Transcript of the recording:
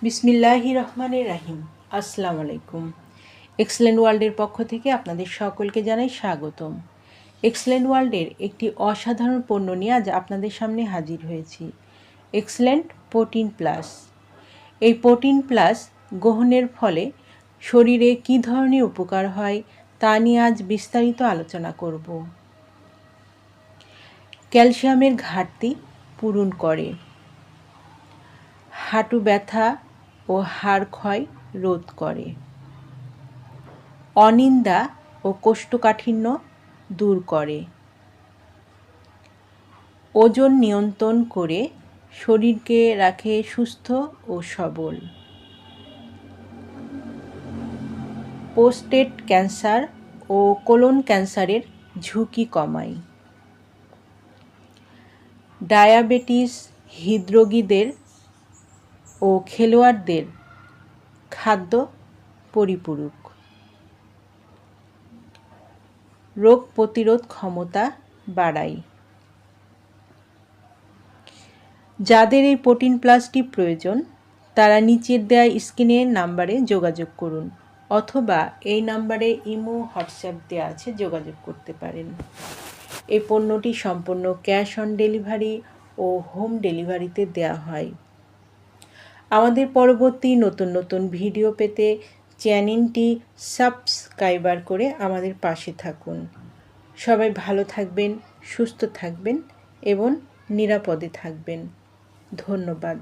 বিসমিল্লাহির রহমানির রাহিম। আসসালামু আলাইকুম। এক্সেলেন্ট ওয়ার্ল্ডের পক্ষ থেকে আপনাদের সকলকে জানাই স্বাগতম। এক্সেলেন্ট ওয়ার্ল্ডের একটি অসাধারণ পণ্য নিয়ে আজ আপনাদের সামনে হাজির হয়েছি। Excellent protein plus. এই প্রোটিন প্লাস গ্রহণের ফলে শরীরে কী ধরনের উপকার হয় তা নিয়ে আজ বিস্তারিত আলোচনা করব। ক্যালসিয়ামের ঘাটতি পূরণ করে, হাঁটু ব্যথা ও হাড় ক্ষয় রোধ করে, অনিদ্রা ও কোষ্ঠকাঠিন্য দূর করে, ওজন নিয়ন্ত্রণ করে শরীরকে রাখে সুস্থ ও সবল, প্রোস্টেট ক্যান্সার ও কোলন ক্যান্সারের ঝুঁকি কমায়, ডায়াবেটিস, হৃদরোগীদের ও খেলোয়াড়দের খাদ্য পরিপূরক, রোগ প্রতিরোধ ক্ষমতা বাড়ায়। যাদের এই প্রোটিন প্লাসটি প্রয়োজন তারা নিচের দেওয়া স্ক্রিনের নাম্বারে যোগাযোগ করুন, অথবা এই নাম্বারে ইমো, হোয়াটসঅ্যাপ দেওয়া আছে, যোগাযোগ করতে পারেন। এই পণ্যটি সম্পূর্ণ ক্যাশ অন ডেলিভারি ও হোম ডেলিভারিতে দেওয়া হয়। আমাদের পরবর্তী নতুন নতুন ভিডিও পেতে চ্যানেলটি সাবস্ক্রাইবার করে আমাদের পাশে থাকুন। সবাই ভালো থাকবেন, সুস্থ থাকবেন এবং নিরাপদে থাকবেন। ধন্যবাদ।